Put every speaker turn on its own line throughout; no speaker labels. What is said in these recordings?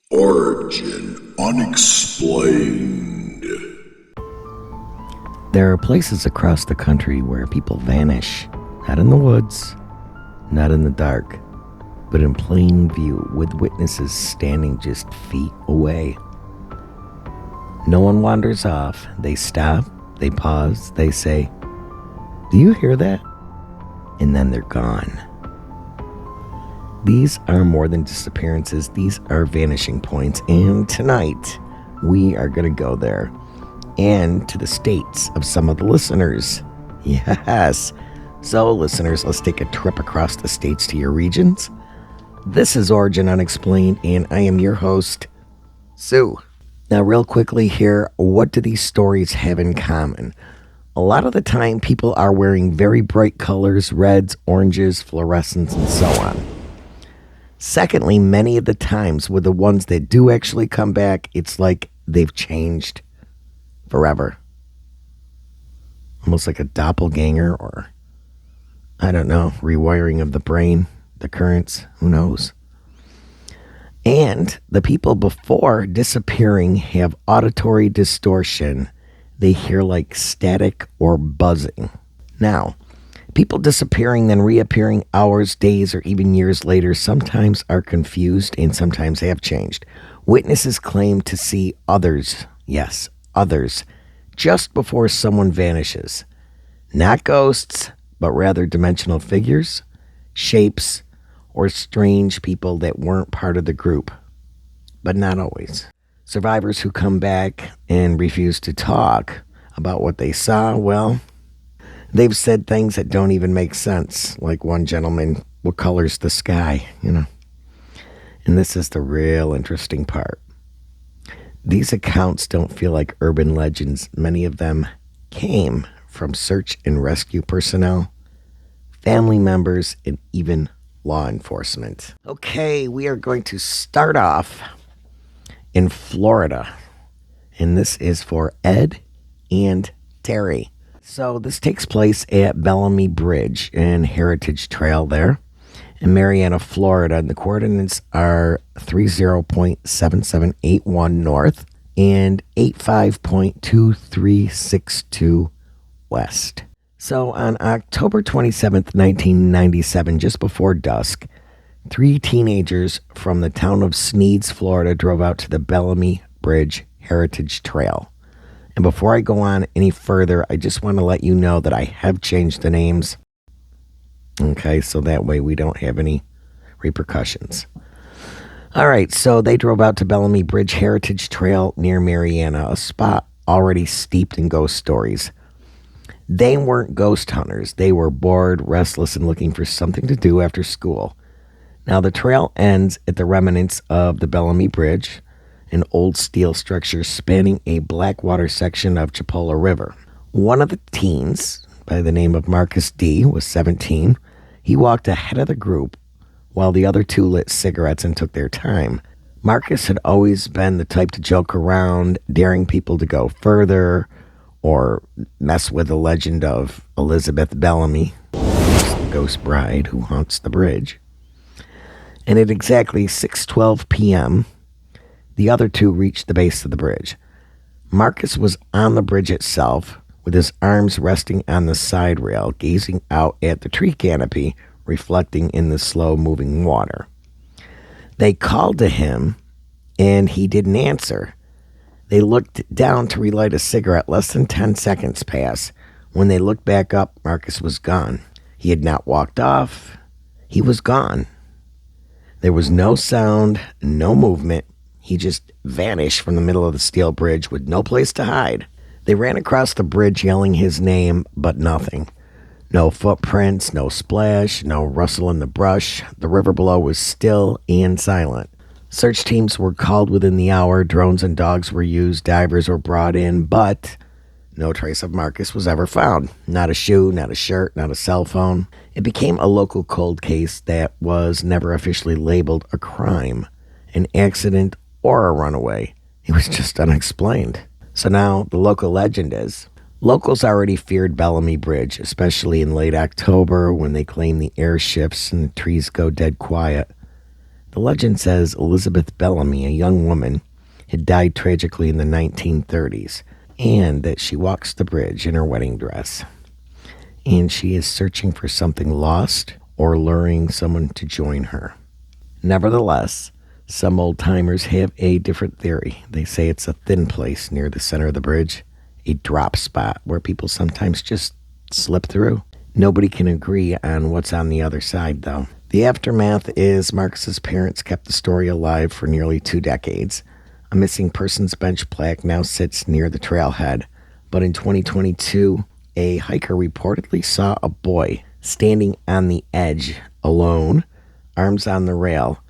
Origin Unexplained.
There are places across the country where people vanish, not in the woods, not in the dark, but in plain view with witnesses standing just feet away. No one wanders off. They stop, they pause, they say, "Do you hear that?" And then they're gone. These are more than disappearances, these are vanishing points, and tonight we are going to go there and to the states of some of the listeners. Yes. So listeners, let's take a trip across the states to your regions. This is Origin Unexplained, and I am your host, Sue. Now, real quickly here, what do these stories have in common? A lot of the time, people are wearing very bright colors, reds, oranges, fluorescents, and so on. Secondly, many of the times with the ones that do actually come back, it's like they've changed forever. Almost like a doppelganger, or, I don't know, rewiring of the brain, the currents, who knows. And the people before disappearing have auditory distortion. They hear like static or buzzing. Now, people disappearing then reappearing hours, days, or even years later sometimes are confused and sometimes have changed. Witnesses claim to see others, yes, others, just before someone vanishes. Not ghosts, but rather dimensional figures, shapes, or strange people that weren't part of the group. But not always. Survivors who come back and refuse to talk about what they saw, well, they've said things that don't even make sense. Like one gentleman, what color's the sky, And this is the real interesting part. These accounts don't feel like urban legends. Many of them came from search and rescue personnel, family members, and even law enforcement. Okay, we are going to start off in Florida. And this is for Ed and Terry. So this takes place at Bellamy Bridge and Heritage Trail there in Marianna, Florida. And the coordinates are 30.7781 north and 85.2362 west. So on October 27th, 1997, just before dusk, 3 teenagers from the town of Sneads, Florida, drove out to the Bellamy Bridge Heritage Trail. And before I go on any further, I just want to let you know that I have changed the names. Okay, so that way we don't have any repercussions. All right, so they drove out to Bellamy Bridge Heritage Trail near Marianna, a spot already steeped in ghost stories. They weren't ghost hunters. They were bored, restless, and looking for something to do after school. Now, the trail ends at the remnants of the Bellamy Bridge, an old steel structure spanning a blackwater section of Chipola River. One of the teens, by the name of Marcus D., was 17. He walked ahead of the group while the other 2 lit cigarettes and took their time. Marcus had always been the type to joke around, daring people to go further, or mess with the legend of Elizabeth Bellamy, the ghost bride who haunts the bridge. And at exactly 6:12 p.m., the other 2 reached the base of the bridge. Marcus was on the bridge itself, with his arms resting on the side rail, gazing out at the tree canopy, reflecting in the slow-moving water. They called to him, and he didn't answer. They looked down to relight a cigarette. Less than 10 seconds passed. When they looked back up, Marcus was gone. He had not walked off. He was gone. There was no sound, no movement. He just vanished from the middle of the steel bridge with no place to hide. They ran across the bridge yelling his name, but nothing. No footprints, no splash, no rustle in the brush. The river below was still and silent. Search teams were called within the hour. Drones and dogs were used. Divers were brought in, but no trace of Marcus was ever found. Not a shoe, not a shirt, not a cell phone. It became a local cold case that was never officially labeled a crime, an accident, or a runaway. It was just unexplained. So now the local legend is, locals already feared Bellamy Bridge, especially in late October when they claim the air shifts and the trees go dead quiet. The legend says Elizabeth Bellamy, a young woman, had died tragically in the 1930s, and that she walks the bridge in her wedding dress. And she is searching for something lost or luring someone to join her. Nevertheless, some old-timers have a different theory. They say it's a thin place near the center of the bridge, a drop spot where people sometimes just slip through. Nobody can agree on what's on the other side, though. The aftermath is Marcus's parents kept the story alive for nearly 2 decades. A missing persons bench plaque now sits near the trailhead. But in 2022, a hiker reportedly saw a boy standing on the edge, alone, arms on the rail,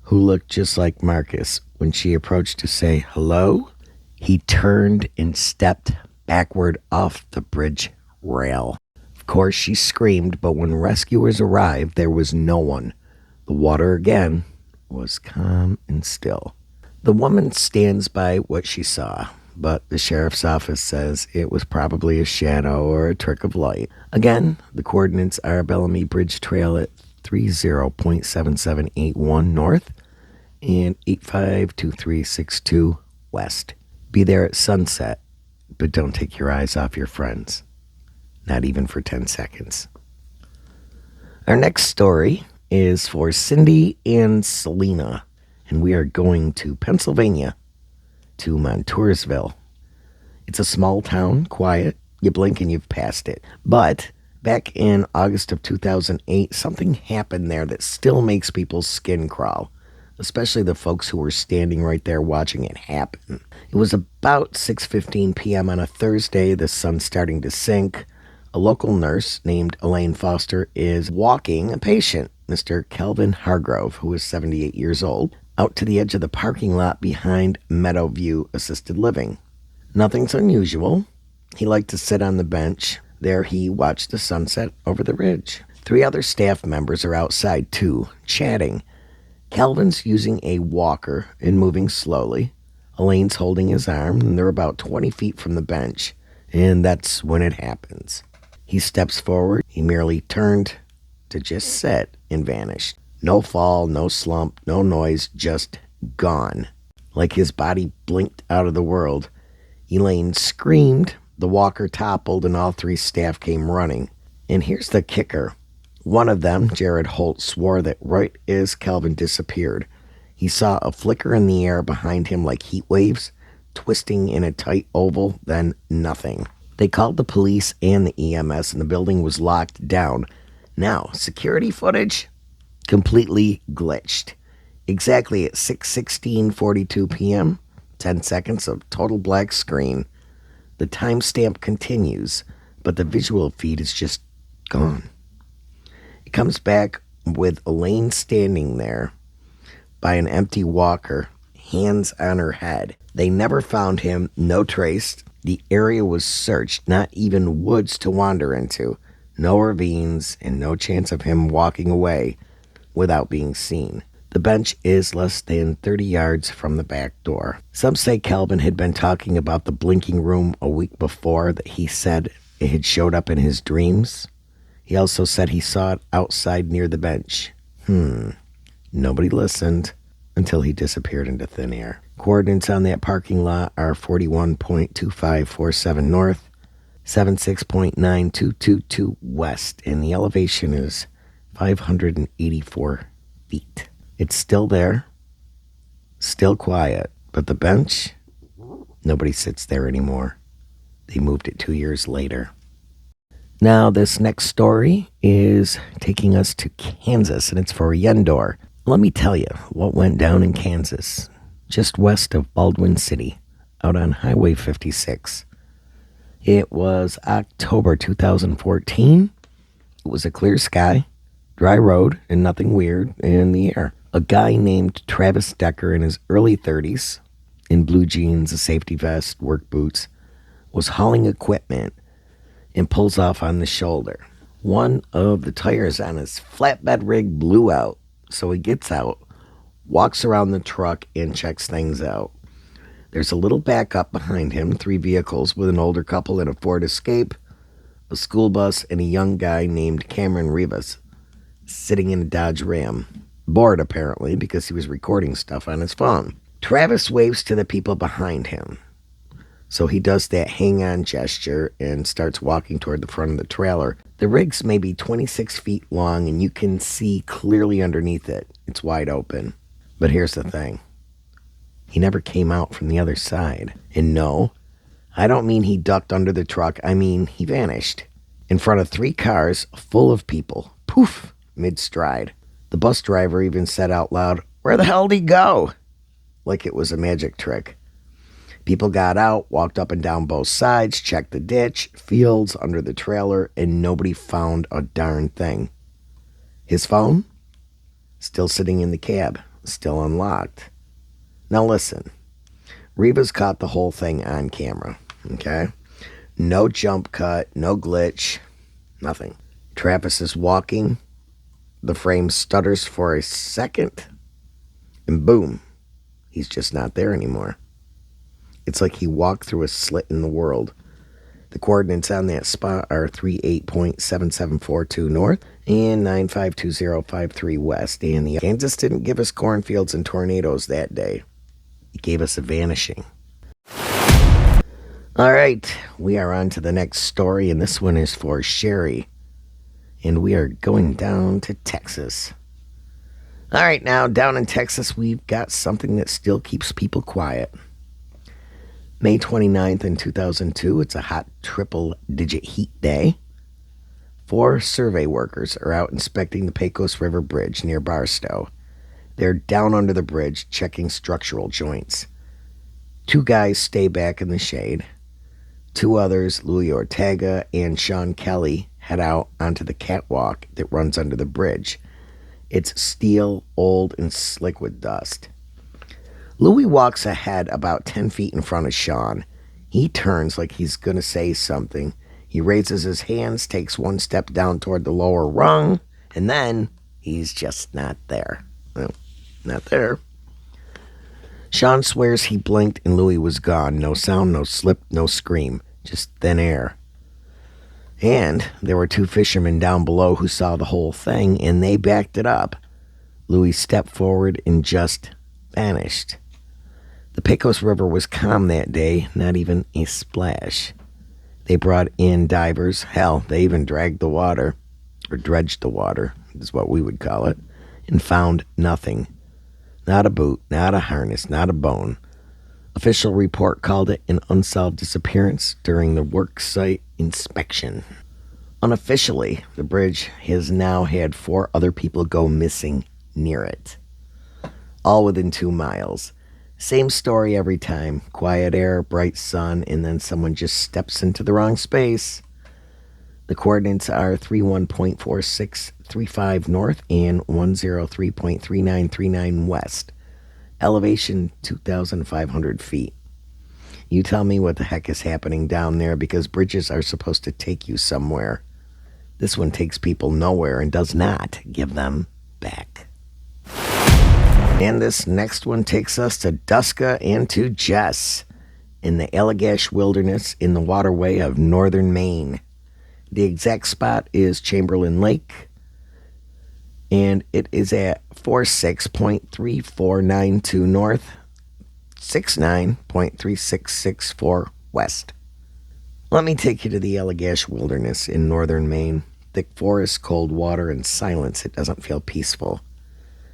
who looked just like Marcus. When she approached to say hello, he turned and stepped backward off the bridge rail. Of course, she screamed, but when rescuers arrived, there was no one. The water again was calm and still. The woman stands by what she saw, but the sheriff's office says it was probably a shadow or a trick of light. Again, the coordinates are Bellamy Bridge Trail at 30.7781 north and 852362 west. Be there at sunset, but don't take your eyes off your friends. Not even for 10 seconds. Our next story is for Cindy and Selena, and we are going to Pennsylvania, to Montoursville. It's a small town, quiet. You blink and you've passed it. But back in August of 2008, something happened there that still makes people's skin crawl, especially the folks who were standing right there watching it happen. It was about 6:15 p.m. on a Thursday, the sun starting to sink. A local nurse named Elaine Foster is walking a patient, Mr. Kelvin Hargrove, who is 78 years old, out to the edge of the parking lot behind Meadowview Assisted Living. Nothing's unusual. He liked to sit on the bench. There he watched the sunset over the ridge. 3 other staff members are outside too, chatting. Calvin's using a walker and moving slowly. Elaine's holding his arm, and they're about 20 feet from the bench. And that's when it happens. He steps forward. He merely turned to just sit and vanished. No fall, no slump, no noise, just gone. Like his body blinked out of the world. Elaine screamed, the walker toppled, and all 3 staff came running. And here's the kicker. One of them, Jared Holt, swore that right as Kelvin disappeared, he saw a flicker in the air behind him like heat waves, twisting in a tight oval, then nothing. They called the police and the EMS, and the building was locked down. Now, security footage completely glitched. Exactly at 6:16:42 p.m., 10 seconds of total black screen. The timestamp continues, but the visual feed is just gone. It comes back with Elaine standing there by an empty walker, hands on her head. They never found him, no trace. The area was searched, not even woods to wander into, no ravines, and no chance of him walking away without being seen. The bench is less than 30 yards from the back door. Some say Kelvin had been talking about the blinking room a week before, that he said it had showed up in his dreams. He also said he saw it outside near the bench. Nobody listened until he disappeared into thin air. Coordinates on that parking lot are 41.2547 north, 76.9222 west, and the elevation is 584 feet. It's still there, still quiet, but the bench, nobody sits there anymore. They moved it 2 years later. Now, this next story is taking us to Kansas, and it's for Yendor. Let me tell you what went down in Kansas, just west of Baldwin City, out on Highway 56. It was October 2014. It was a clear sky, dry road, and nothing weird in the air. A guy named Travis Decker in his early 30s, in blue jeans, a safety vest, work boots, was hauling equipment and pulls off on the shoulder. One of the tires on his flatbed rig blew out, so he gets out, walks around the truck, and checks things out. There's a little backup behind him, 3 vehicles with an older couple in a Ford Escape, a school bus, and a young guy named Cameron Rivas sitting in a Dodge Ram. bored apparently because he was recording stuff on his phone. Travis waves to the people behind him. So he does that hang on gesture and starts walking toward the front of the trailer. The rig's maybe 26 feet long and you can see clearly underneath it. It's wide open. But here's the thing. He never came out from the other side. And no, I don't mean he ducked under the truck. I mean he vanished. In front of 3 cars full of people. Poof, mid-stride. The bus driver even said out loud, "Where the hell did he go?" Like it was a magic trick. People got out, walked up and down both sides, checked the ditch, fields under the trailer, and nobody found a darn thing. His phone? Still sitting in the cab, still unlocked. Now listen, Reva's caught the whole thing on camera, okay? No jump cut, no glitch, nothing. Travis is walking, the frame stutters for a second, and boom, he's just not there anymore. It's like he walked through a slit in the world. The coordinates on that spot are 38.7742 north and 952053 west. And the Kansas didn't give us cornfields and tornadoes that day. It gave us a vanishing. All right, we are on to the next story, and this one is for Sherry. And we are going down to Texas. All right, now down in Texas, we've got something that still keeps people quiet. May 29th in 2002, it's a hot triple-digit heat day. 4 survey workers are out inspecting the Pecos River Bridge near Barstow. They're down under the bridge checking structural joints. 2 guys stay back in the shade. 2 others, Louis Ortega and Sean Kelly, head out onto the catwalk that runs under the bridge. It's steel, old, and slick with dust. Louis walks ahead about 10 feet in front of Sean. He turns like he's going to say something. He raises his hands, takes 1 step down toward the lower rung, and then he's just not there. Well, not there. Sean swears he blinked and Louis was gone. No sound, no slip, no scream. Just thin air. And there were 2 fishermen down below who saw the whole thing, and they backed it up. Louis stepped forward and just vanished. The Pecos River was calm that day, not even a splash. They brought in divers. Hell, they even dragged the water, or dredged the water, is what we would call it, and found nothing. Not a boot, not a harness, not a bone. Official report called it an unsolved disappearance during the worksite inspection. Unofficially, the bridge has now had 4 other people go missing near it. All within 2 miles. Same story every time. Quiet air, bright sun, and then someone just steps into the wrong space. The coordinates are 31.4635 north and 103.3939 west. Elevation 2,500 feet. You tell me what the heck is happening down there, because bridges are supposed to take you somewhere. This one takes people nowhere and does not give them back. And this next one takes us to Duska and to Jess in the Allagash Wilderness in the waterway of northern Maine. The exact spot is Chamberlain Lake, and it is at 46.3492 north, 69.3664 west. Let me take you to the Allagash Wilderness in northern Maine. Thick forest, cold water, and silence. It doesn't feel peaceful.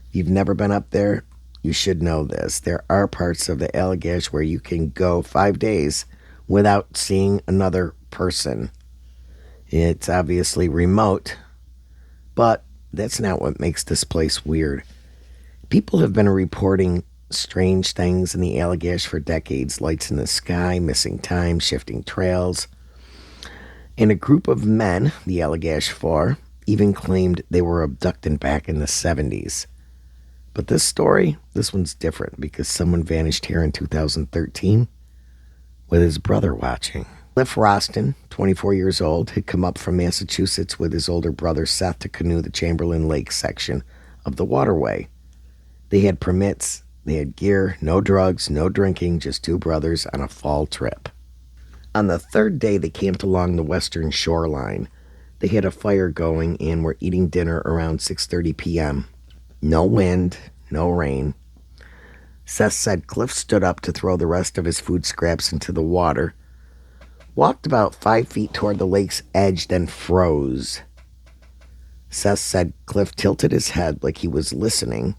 If you've never been up there, you should know this. There are parts of the Allagash where you can go 5 days without seeing another person. It's obviously remote, but that's not what makes this place weird. People have been reporting strange things in the Allagash for decades. Lights in the sky, missing time, shifting trails. And a group of men, the Allagash 4, even claimed they were abducted back in the 70s. But this story, this one's different because someone vanished here in 2013 with his brother watching. Cliff Roston, 24 years old, had come up from Massachusetts with his older brother Seth to canoe the Chamberlain Lake section of the waterway. They had permits, they had gear, no drugs, no drinking, just 2 brothers on a fall trip. On the 3rd day, they camped along the western shoreline. They had a fire going and were eating dinner around 6:30 p.m. No wind, no rain. Seth said Cliff stood up to throw the rest of his food scraps into the water, walked about 5 feet toward the lake's edge, then froze. Seth said Cliff tilted his head like he was listening,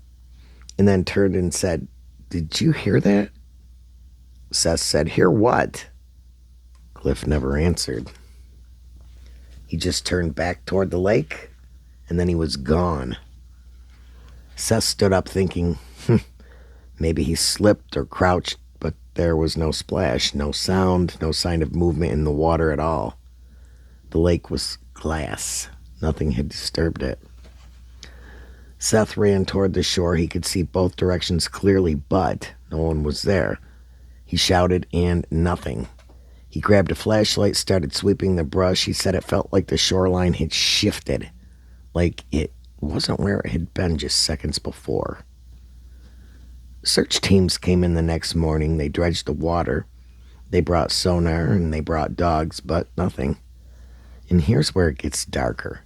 and then turned and said, "Did you hear that?" Seth said, "Hear what?" Cliff never answered. He just turned back toward the lake, and then he was gone. Seth stood up thinking, maybe he slipped or crouched, but there was no splash, no sound, no sign of movement in the water at all. The lake was glass. Nothing had disturbed it. Seth ran toward the shore. He could see both directions clearly, but no one was there. He shouted, and nothing. He grabbed a flashlight, started sweeping the brush. He said it felt like the shoreline had shifted, like it wasn't where it had been just seconds before. Search teams came in the next morning. They dredged the water. They brought sonar and they brought dogs, but nothing. And here's where it gets darker.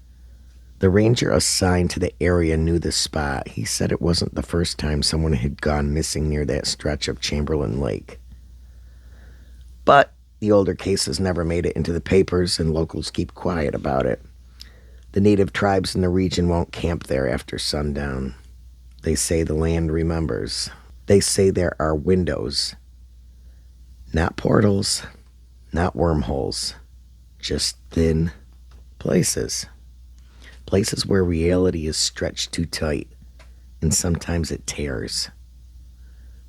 The ranger assigned to the area knew the spot. He said it wasn't the first time someone had gone missing near that stretch of Chamberlain Lake. But the older cases never made it into the papers, and locals keep quiet about it. The native tribes in the region won't camp there after sundown. They say the land remembers. They say there are windows. Not portals, not wormholes, just thin places. Places where reality is stretched too tight, and sometimes it tears.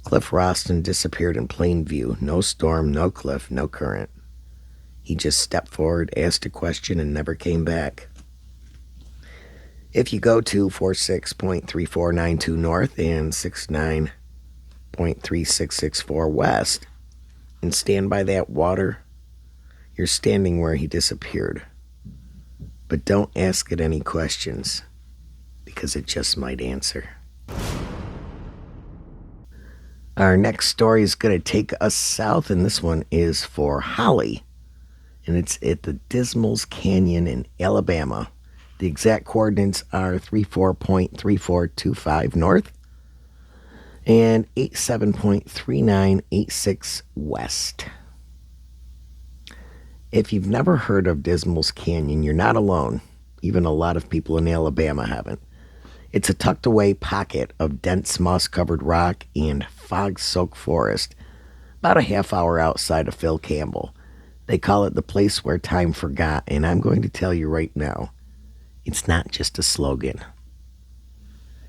Cliff Roston disappeared in plain view. No storm, no cliff, no current. He just stepped forward, asked a question, and never came back. If you go to 46.3492 north and 69.3664 west and stand by that water, you're standing where he disappeared. But don't ask it any questions, because it just might answer. Our next story is going to take us south, and this one is for Holly. And it's at the Dismals Canyon in Alabama. The exact coordinates are 34.3425 north and 87.3986 west. If you've never heard of Dismals Canyon, you're not alone. Even a lot of people in Alabama haven't. It's a tucked away pocket of dense moss-covered rock and fog-soaked forest, about a half hour outside of Phil Campbell. They call it the place where time forgot, and I'm going to tell you right now, it's not just a slogan.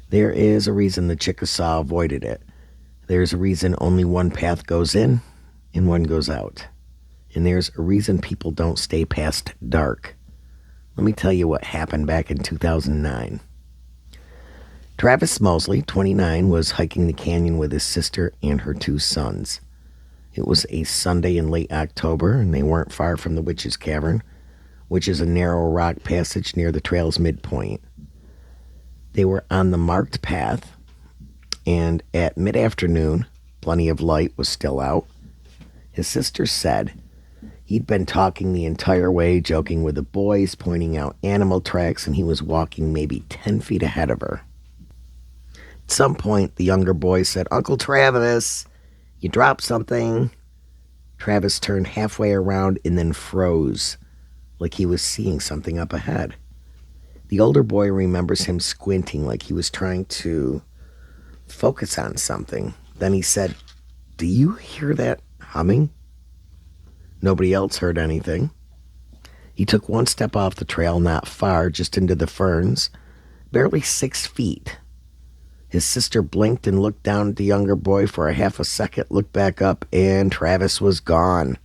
There is a reason the Chickasaw avoided it. There's a reason only one path goes in and one goes out. And there's a reason people don't stay past dark. Let me tell you what happened back in 2009. Travis Mosley, 29, was hiking the canyon with his sister and her 2 sons. It was a Sunday in late October, and they weren't far from the Witch's Cavern, which is a narrow rock passage near the trail's midpoint. They were on the marked path, and at mid-afternoon, plenty of light was still out. His sister said he'd been talking the entire way, joking with the boys, pointing out animal tracks, and he was walking maybe 10 feet ahead of her. At some point, the younger boy said, "Uncle Travis, you dropped something." Travis turned halfway around and then froze, like he was seeing something up ahead. The older boy remembers him squinting like he was trying to focus on something. Then he said, "Do you hear that humming?" Nobody else heard anything. He took one step off the trail, not far, just into the ferns, barely 6 feet. His sister blinked and looked down at the younger boy for a half a second, looked back up, and Travis was gone.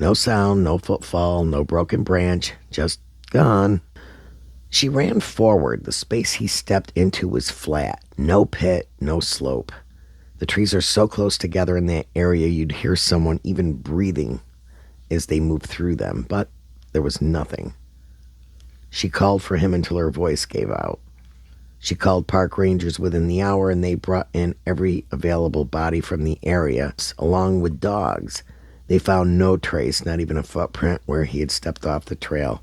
No sound, no footfall, no broken branch, just gone. She ran forward. The space he stepped into was flat. No pit, no slope. The trees are so close together in that area you'd hear someone even breathing as they moved through them, but there was nothing. She called for him until her voice gave out. She called park rangers within the hour, and they brought in every available body from the area, along with dogs. They found no trace, not even a footprint where he had stepped off the trail.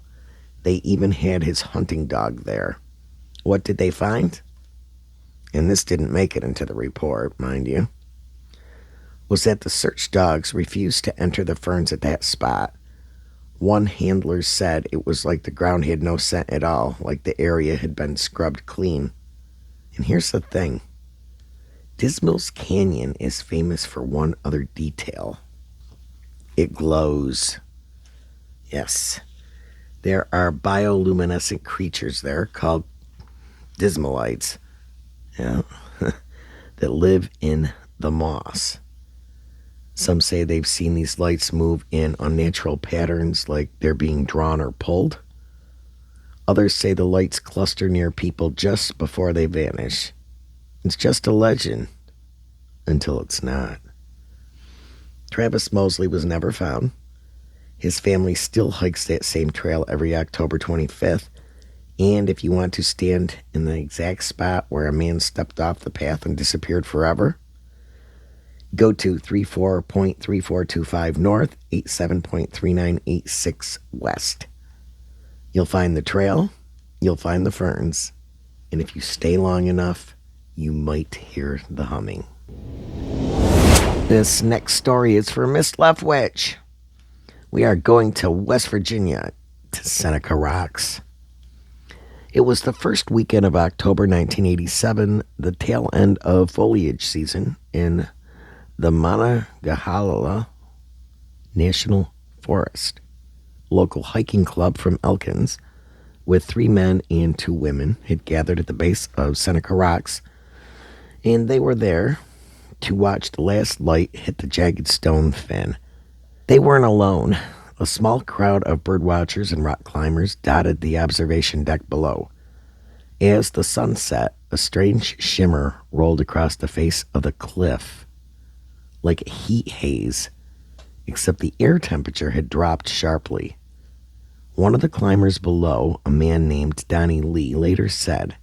They even had his hunting dog there. What did they find? and this didn't make it into the report, mind you, was that the search dogs refused to enter the ferns at that spot. One handler said it was like the ground had no scent at all, like the area had been scrubbed clean. And here's the thing. Dismal's Canyon is famous for one other detail. It glows. Yes. There are bioluminescent creatures there called Dismalites. Yeah. That live in the moss. Some say they've seen these lights move in unnatural patterns like they're being drawn or pulled. Others say the lights cluster near people just before they vanish. It's just a legend until it's not. Travis Mosley was never found. His family still hikes that same trail every October 25th. And if you want to stand in the exact spot where a man stepped off the path and disappeared forever, go to 34.3425 north, 87.3986 west. You'll find the trail, you'll find the ferns, and if you stay long enough, you might hear the humming. This next story is for Miss Leftwich. We are going to West Virginia, to Seneca Rocks. It was the first weekend of October 1987, the tail end of foliage season in the Monongahela National Forest. Local hiking club from Elkins, with 3 men and 2 women, had gathered at the base of Seneca Rocks, and they were there to watch the last light hit the jagged stone fin. They weren't alone. A small crowd of birdwatchers and rock climbers dotted the observation deck below. As the sun set, a strange shimmer rolled across the face of the cliff, like a heat haze, except the air temperature had dropped sharply. One of the climbers below, a man named Donnie Lee, later said,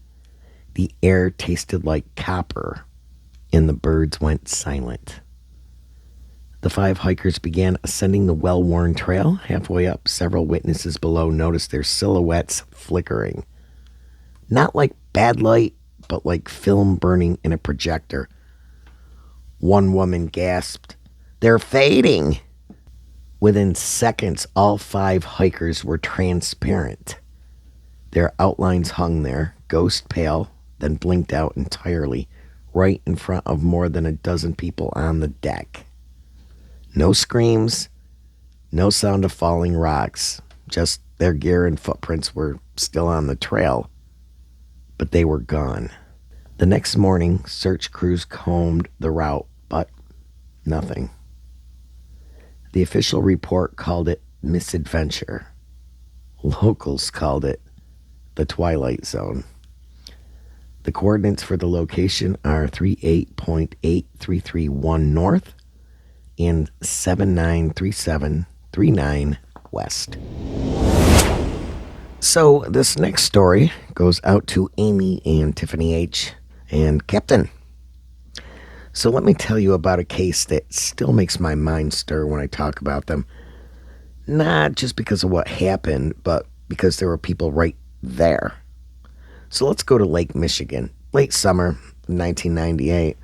"The air tasted like copper," and the birds went silent. The 5 hikers began ascending the well-worn trail. Halfway up, several witnesses below noticed their silhouettes flickering. Not like bad light, but like film burning in a projector. One woman gasped, "They're fading!" Within seconds, all 5 hikers were transparent. Their outlines hung there, ghost pale, then blinked out entirely, right in front of more than a dozen people on the deck. No screams, no sound of falling rocks, just their gear and footprints were still on the trail, but they were gone. The next morning, search crews combed the route, but nothing. The official report called it misadventure. Locals called it the Twilight Zone. The coordinates for the location are 38.8331 north and 793739 west. So this next story goes out to Amy and Tiffany H. and Captain. So let me tell you about a case that still makes my mind stir when I talk about them. Not just because of what happened, but because there were people right there. So let's go to Lake Michigan, late summer of 1998.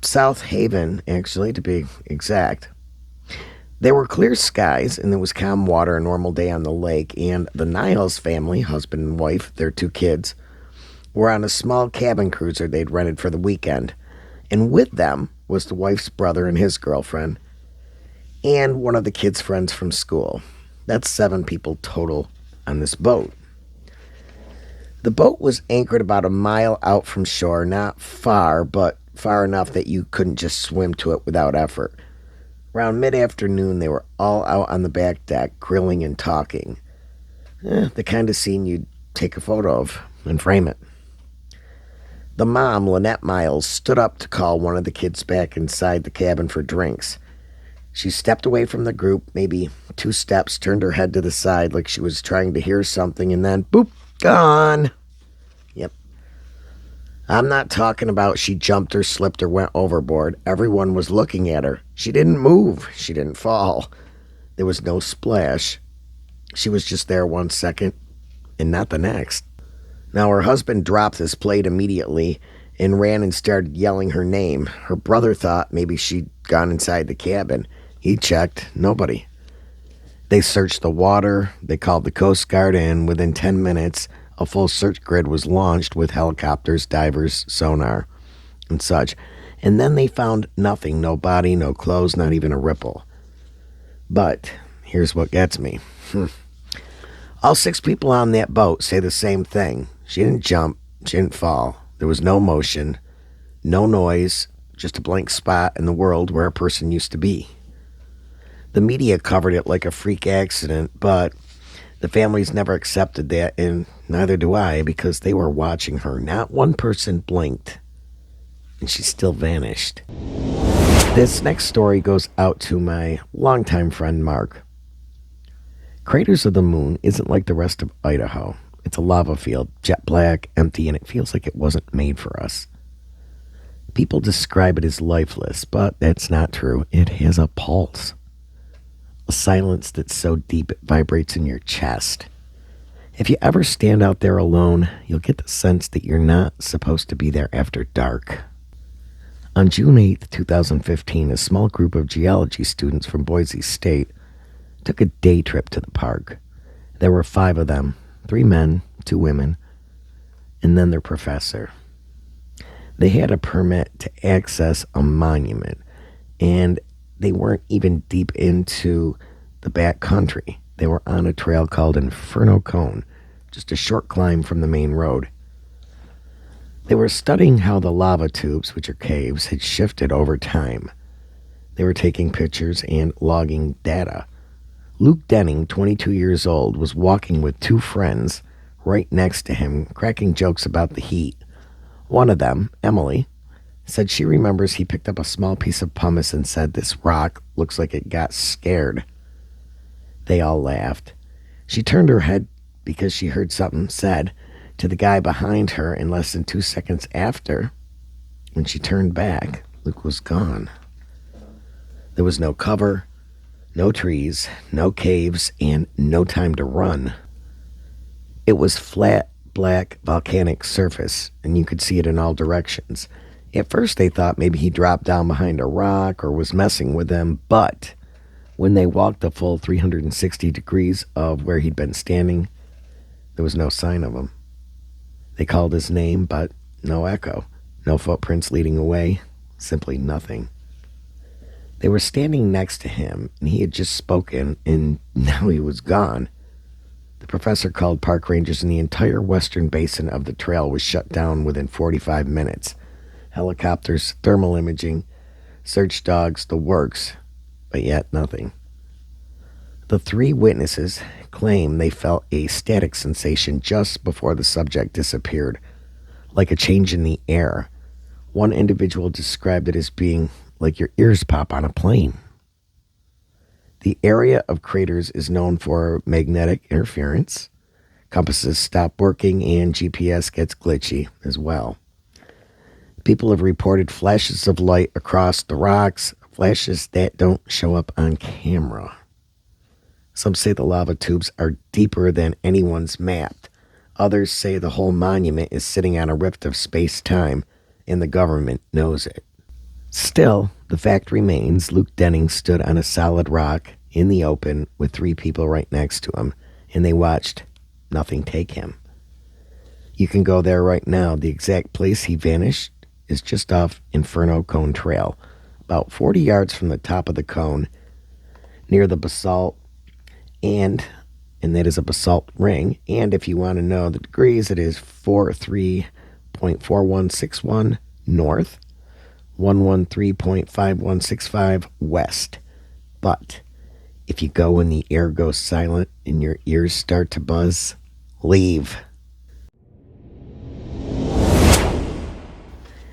South Haven, actually, to be exact. There were clear skies, and there was calm water, a normal day on the lake, and the Niles family, husband and wife, their 2 kids, were on a small cabin cruiser they'd rented for the weekend. And with them was the wife's brother and his girlfriend, and one of the kids' friends from school. That's 7 people total on this boat. The boat was anchored about a mile out from shore, not far, but far enough that you couldn't just swim to it without effort. Around mid-afternoon, they were all out on the back deck, grilling and talking. The kind of scene you'd take a photo of and frame it. The mom, Lynette Miles, stood up to call one of the kids back inside the cabin for drinks. She stepped away from the group, maybe 2 steps, turned her head to the side like she was trying to hear something, and then, boop, gone. Yep. I'm not talking about she jumped or slipped or went overboard. Everyone was looking at her. She didn't move. She didn't fall. There was no splash. She was just there 1 second and not the next. Now, her husband dropped his plate immediately and ran and started yelling her name. Her brother thought maybe she'd gone inside the cabin. He checked. Nobody. They searched the water. They called the Coast Guard, and within 10 minutes, a full search grid was launched with helicopters, divers, sonar, and such. And then they found nothing. No body, no clothes, not even a ripple. But here's what gets me. All 6 people on that boat say the same thing. She didn't jump. She didn't fall. There was no motion, no noise, just a blank spot in the world where a person used to be. The media covered it like a freak accident, but the families never accepted that, and neither do I, because they were watching her. Not one person blinked, and she still vanished. This next story goes out to my longtime friend Mark. Craters of the Moon isn't like the rest of Idaho. It's a lava field, jet black, empty, and it feels like it wasn't made for us. People describe it as lifeless, but that's not true. It has a pulse. A silence that's so deep it vibrates in your chest. If you ever stand out there alone, you'll get the sense that you're not supposed to be there after dark. On June 8th, 2015, a small group of geology students from Boise State took a day trip to the park. There were 5 of them, 3 men, 2 women, and then their professor. They had a permit to access a monument, and they weren't even deep into the back country. They were on a trail called Inferno Cone, just a short climb from the main road. They were studying how the lava tubes, which are caves, had shifted over time. They were taking pictures and logging data. Luke Denning, 22 years old, was walking with 2 friends right next to him, cracking jokes about the heat. One of them, Emily, said she remembers he picked up a small piece of pumice and said, "This rock looks like it got scared." They all laughed. She turned her head because she heard something said to the guy behind her, and less than 2 seconds after, when she turned back, Luke was gone. There was no cover, no trees, no caves, and no time to run. It was flat, black, volcanic surface, and you could see it in all directions. At first they thought maybe he dropped down behind a rock or was messing with them, but when they walked the full 360 degrees of where he'd been standing, there was no sign of him. They called his name, but no echo, no footprints leading away, simply nothing. They were standing next to him, and he had just spoken, and now he was gone. The professor called park rangers, and the entire western basin of the trail was shut down within 45 minutes. Helicopters, thermal imaging, search dogs, the works, but yet nothing. The 3 witnesses claim they felt a static sensation just before the subject disappeared, like a change in the air. One individual described it as being like your ears pop on a plane. The area of craters is known for magnetic interference. Compasses stop working, and GPS gets glitchy as well. People have reported flashes of light across the rocks, flashes that don't show up on camera. Some say the lava tubes are deeper than anyone's mapped. Others say the whole monument is sitting on a rift of space-time, and the government knows it. Still, the fact remains Luke Denning stood on a solid rock in the open with 3 people right next to him, and they watched nothing take him. You can go there right now. The exact place he vanished is just off Inferno Cone Trail, about 40 yards from the top of the cone, near the basalt, and that is a basalt ring. And if you want to know the degrees, it is 43.4161 north, 113.5165 west. But if you go when the air goes silent and your ears start to buzz, leave.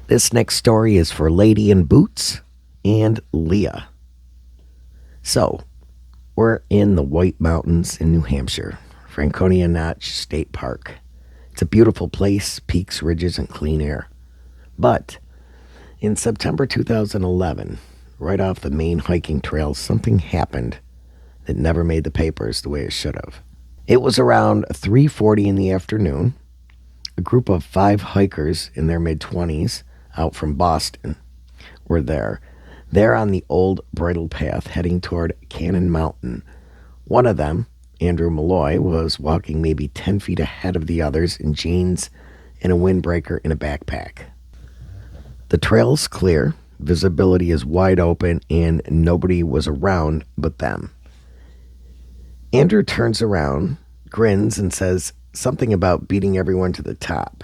This next story is for Lady in Boots and Leah. So, we're in the White Mountains in New Hampshire, Franconia Notch State Park. It's a beautiful place, peaks, ridges, and clean air. But in September 2011, right off the main hiking trail, something happened that never made the papers the way it should have. It was around 3:40 in the afternoon. A group of 5 hikers in their mid-20s out from Boston were there. They're on the old bridle path heading toward Cannon Mountain. One of them, Andrew Malloy, was walking maybe 10 feet ahead of the others in jeans and a windbreaker in a backpack. The trail's clear, visibility is wide open, and nobody was around but them. Andrew turns around, grins, and says something about beating everyone to the top.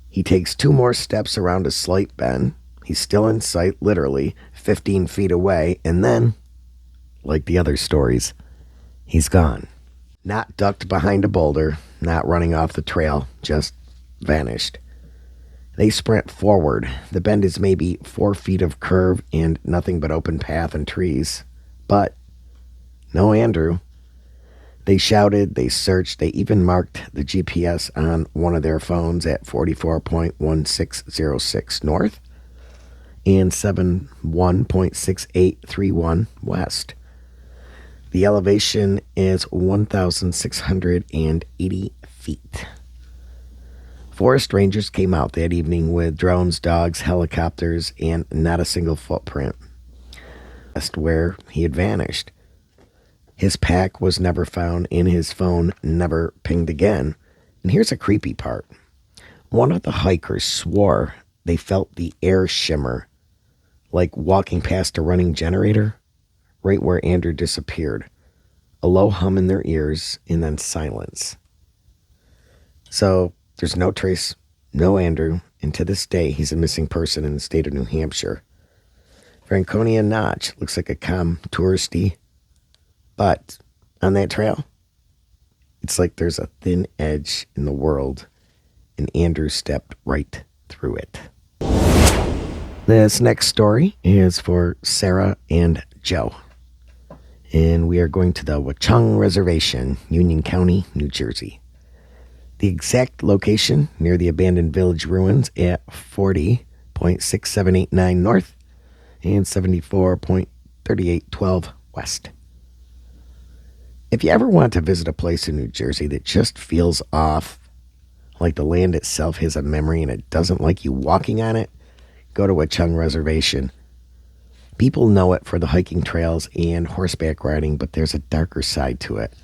He takes 2 more steps around a slight bend. He's still in sight, literally 15 feet away, and then, like the other stories, he's gone. Not ducked behind a boulder, not running off the trail, just vanished. They sprint forward. The bend is maybe 4 feet of curve and nothing but open path and trees. But no Andrew. They shouted, they searched, they even marked the GPS on one of their phones at 44.1606 north and 71.6831 west. The elevation is 1,680 feet. Forest rangers came out that evening with drones, dogs, helicopters, and not a single footprint. Just where he had vanished. His pack was never found, and his phone never pinged again. And here's a creepy part. One of the hikers swore they felt the air shimmer, like walking past a running generator, right where Andrew disappeared. A low hum in their ears, and then silence. So there's no trace, no Andrew, and to this day, he's a missing person in the state of New Hampshire. Franconia Notch looks like a calm, touristy, but on that trail, it's like there's a thin edge in the world, and Andrew stepped right through it. This next story is for Sarah and Joe, and we are going to the Watchung Reservation, Union County, New Jersey. The exact location near the abandoned village ruins at 40.6789 north and 74.3812 west. If you ever want to visit a place in New Jersey that just feels off, like the land itself has a memory and it doesn't like you walking on it, go to Watchung Reservation. People know it for the hiking trails and horseback riding, but there's a darker side to it,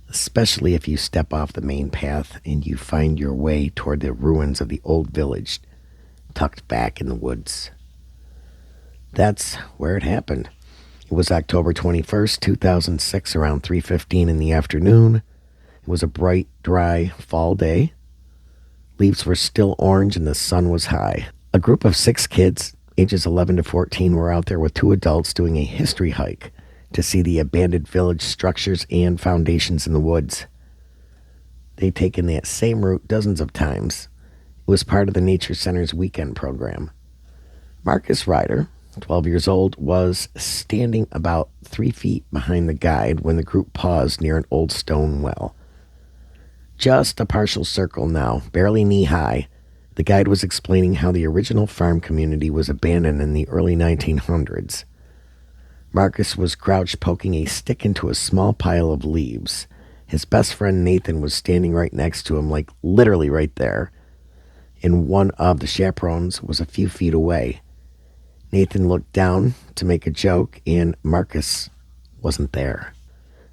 especially if you step off the main path and you find your way toward the ruins of the old village tucked back in the woods. That's where it happened. It was October 21st, 2006, around 3:15 in the afternoon. It was a bright, dry fall day. Leaves were still orange and the sun was high. A group of 6 kids, ages 11 to 14, were out there with 2 adults doing a history hike to see the abandoned village structures and foundations in the woods. They'd taken that same route dozens of times. It was part of the Nature Center's weekend program. Marcus Ryder, 12 years old, was standing about 3 feet behind the guide when the group paused near an old stone well. Just a partial circle now, barely knee-high. The guide was explaining how the original farm community was abandoned in the early 1900s. Marcus was crouched poking a stick into a small pile of leaves. His best friend Nathan was standing right next to him, like literally right there. And one of the chaperones was a few feet away. Nathan looked down to make a joke, and Marcus wasn't there.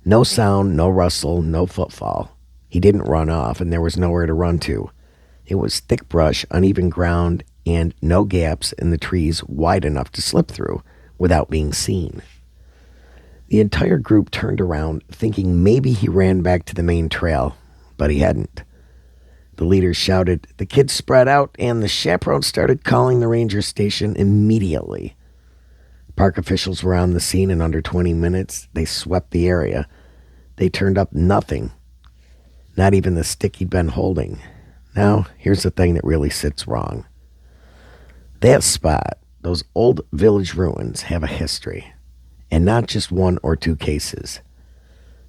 No sound, no rustle, no footfall. He didn't run off, and there was nowhere to run to. It was thick brush, uneven ground, and no gaps in the trees wide enough to slip through without being seen. The entire group turned around, thinking maybe he ran back to the main trail, but he hadn't. The leader shouted, the kids spread out, and the chaperones started calling the ranger station immediately. Park officials were on the scene in under 20 minutes. They swept the area. They turned up nothing, not even the stick he'd been holding. Now, here's the thing that really sits wrong. That spot, those old village ruins, have a history, and not just 1 or 2 cases.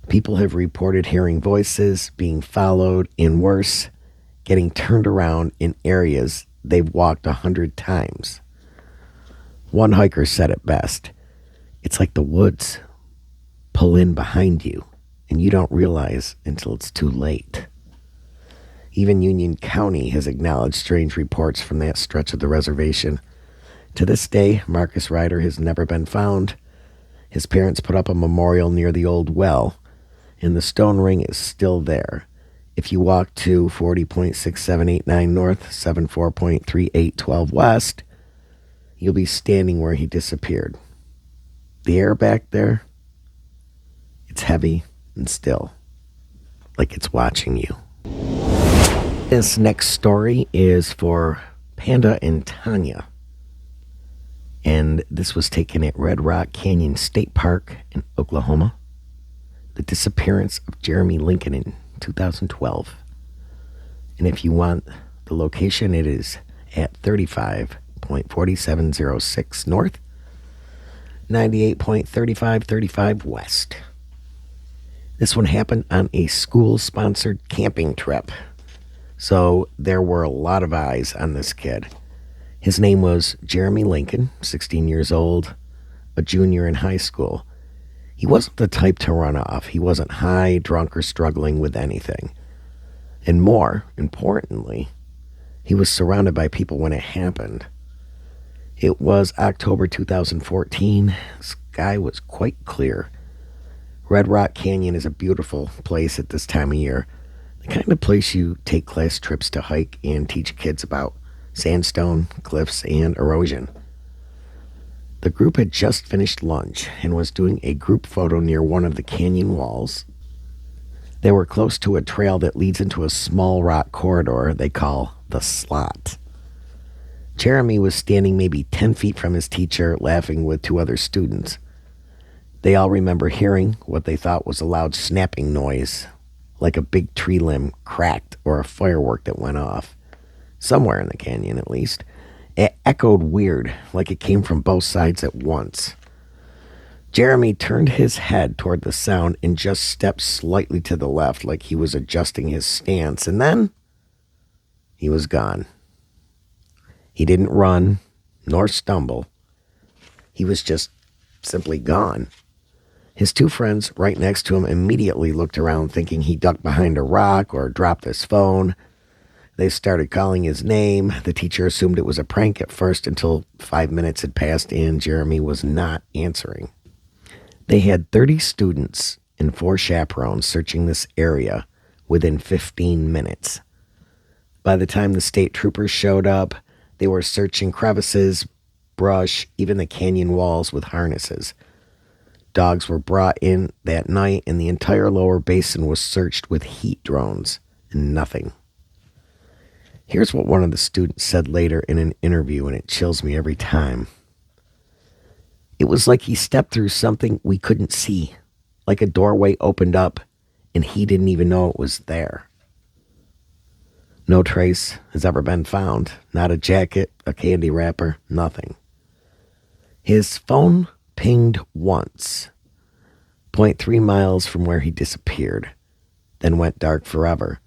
People have reported hearing voices, being followed, and worse, getting turned around in areas they've walked 100 times. One hiker said it best. It's like the woods pull in behind you, and you don't realize until it's too late. Even Union County has acknowledged strange reports from that stretch of the reservation. To this day, Marcus Ryder has never been found. His parents put up a memorial near the old well, and the stone ring is still there. If you walk to 40.6789 north, 74.3812 west, you'll be standing where he disappeared. The air back there, it's heavy and still, like it's watching you. This next story is for Panda and Tanya. And this was taken at Red Rock Canyon State Park in Oklahoma. The disappearance of Jeremy Lincoln in 2012. And if you want the location, it is at 35.4706 north, 98.3535 west. This one happened on a school-sponsored camping trip. So there were a lot of eyes on this kid. His name was Jeremy Lincoln, 16 years old, a junior in high school. He wasn't the type to run off. He wasn't high, drunk, or struggling with anything. And more importantly, he was surrounded by people when it happened. It was October 2014. The sky was quite clear. Red Rock Canyon is a beautiful place at this time of year. The kind of place you take class trips to hike and teach kids about sandstone, cliffs, and erosion. The group had just finished lunch and was doing a group photo near one of the canyon walls. They were close to a trail that leads into a small rock corridor they call the Slot. Jeremy was standing maybe 10 feet from his teacher, laughing with two other students. They all remember hearing what they thought was a loud snapping noise, like a big tree limb cracked or a firework that went off. Somewhere in the canyon, at least. It echoed weird, like it came from both sides at once. Jeremy turned his head toward the sound and just stepped slightly to the left, like he was adjusting his stance, and then he was gone. He didn't run, nor stumble. He was just simply gone. His two friends right next to him immediately looked around thinking he ducked behind a rock or dropped his phone. They started calling his name. The teacher assumed it was a prank at first until 5 minutes had passed and Jeremy was not answering. They had 30 students and 4 chaperones searching this area within 15 minutes. By the time the state troopers showed up, they were searching crevices, brush, even the canyon walls with harnesses. Dogs were brought in that night, and the entire lower basin was searched with heat drones, and nothing. Here's what one of the students said later in an interview, and it chills me every time. It was like he stepped through something we couldn't see, like a doorway opened up, and he didn't even know it was there. No trace has ever been found, not a jacket, a candy wrapper, nothing. His phone pinged once, 0.3 miles from where he disappeared, then went dark forever.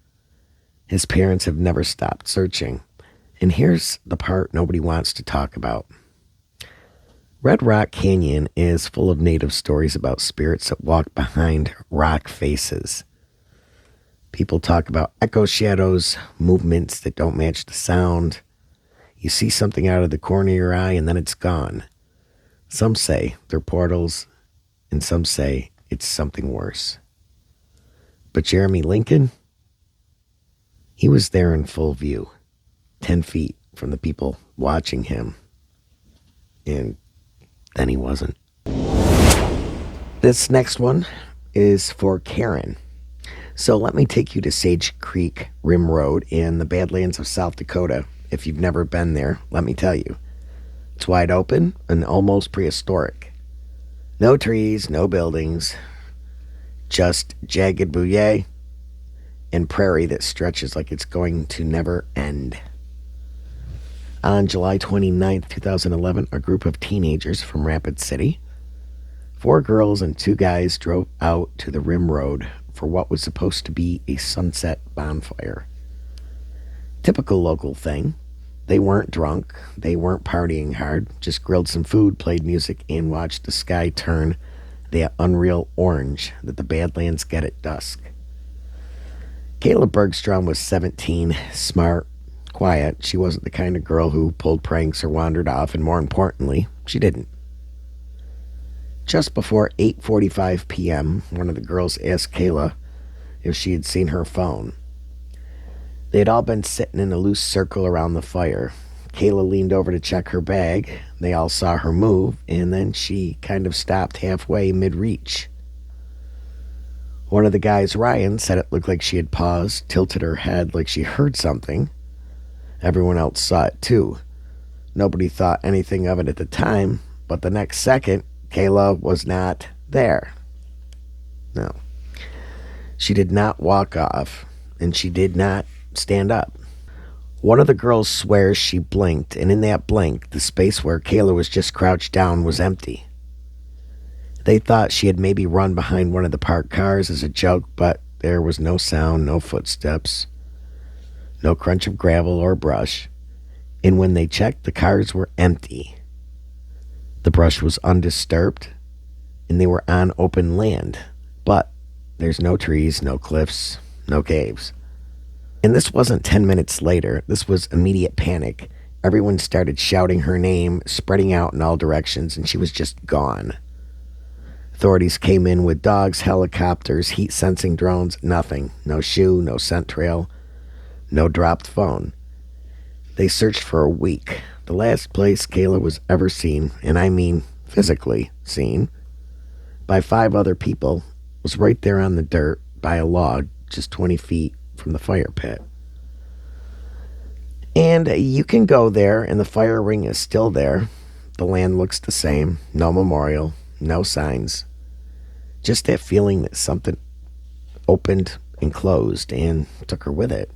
His parents have never stopped searching. And here's the part nobody wants to talk about. Red Rock Canyon is full of native stories about spirits that walk behind rock faces. People talk about echo shadows, movements that don't match the sound. You see something out of the corner of your eye and then it's gone. Some say they're portals, and some say it's something worse. But Jeremy Lincoln, he was there in full view, 10 feet from the people watching him. And then he wasn't. This next one is for Karen. So let me take you to Sage Creek Rim Road in the Badlands of South Dakota. If you've never been there, let me tell you. It's wide open and almost prehistoric. No trees, no buildings, just jagged butte and prairie that stretches like it's going to never end. On July 29th, 2011, a group of teenagers from Rapid City, 4 girls and 2 guys, drove out to the Rim Road for what was supposed to be a sunset bonfire. Typical local thing. They weren't drunk, they weren't partying hard, just grilled some food, played music, and watched the sky turn that unreal orange that the Badlands get at dusk. Kayla Bergstrom was 17, smart, quiet. She wasn't the kind of girl who pulled pranks or wandered off, and more importantly, she didn't. Just before 8:45 p.m., one of the girls asked Kayla if she had seen her phone. They had all been sitting in a loose circle around the fire. Kayla leaned over to check her bag. They all saw her move, and then she kind of stopped halfway mid-reach. One of the guys, Ryan, said it looked like she had paused, tilted her head like she heard something. Everyone else saw it too. Nobody thought anything of it at the time, but the next second, Kayla was not there. No. She did not walk off, and she did not stand up. One of the girls swears she blinked, and in that blink, the space where Kayla was just crouched down was empty. They thought she had maybe run behind one of the parked cars as a joke, but there was no sound, no footsteps, no crunch of gravel or brush. And when they checked, the cars were empty. The brush was undisturbed, and they were on open land. But there's no trees, no cliffs, no caves. And this wasn't 10 minutes later. This was immediate panic. Everyone started shouting her name, spreading out in all directions, and she was just gone. Authorities came in with dogs, helicopters, heat-sensing drones, nothing. No shoe, no scent trail, no dropped phone. They searched for a week. The last place Kayla was ever seen, and I mean physically seen, by 5 other people, was right there on the dirt by a log just 20 feet from the fire pit. And you can go there, and the fire ring is still there. The land looks the same. No memorial, no signs. Just that feeling that something opened and closed and took her with it.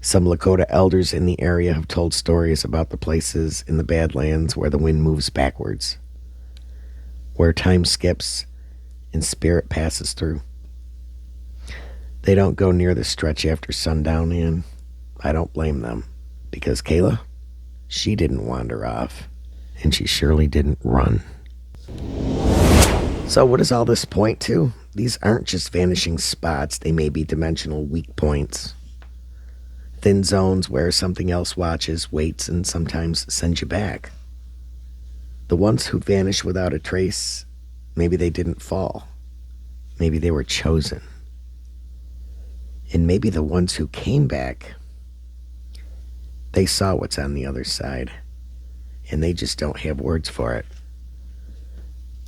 Some Lakota elders in the area have told stories about the places in the Badlands where the wind moves backwards, where time skips and spirit passes through. They don't go near the stretch after sundown, and I don't blame them, because Kayla, she didn't wander off, and she surely didn't run. So what does all this point to? These aren't just vanishing spots. They may be dimensional weak points. Thin zones where something else watches, waits, and sometimes sends you back. The ones who vanish without a trace, maybe they didn't fall. Maybe they were chosen. And maybe the ones who came back, they saw what's on the other side, and they just don't have words for it.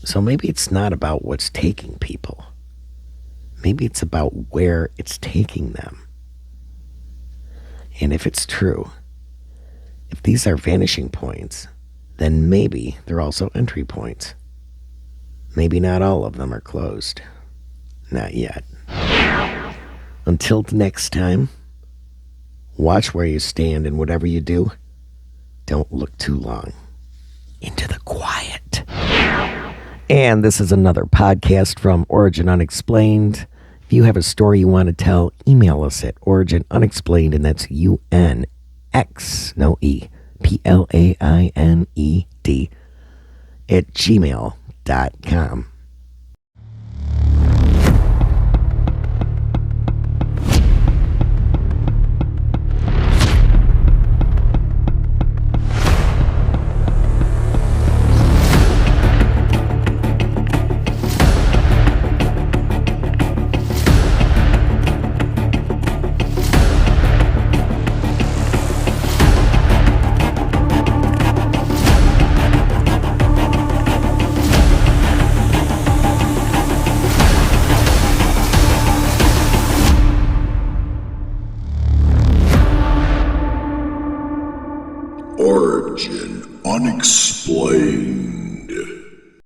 So maybe it's not about what's taking people. Maybe it's about where it's taking them. And if it's true, if these are vanishing points, then maybe they're also entry points. Maybe not all of them are closed. Not yet. Until next time, watch where you stand, and whatever you do, don't look too long into the quiet. And this is another podcast from Origin Unexplained. If you have a story you want to tell, email us at originunexplained, and that's UNX, no E, PLAINED, at gmail.com.
Origin Unexplained.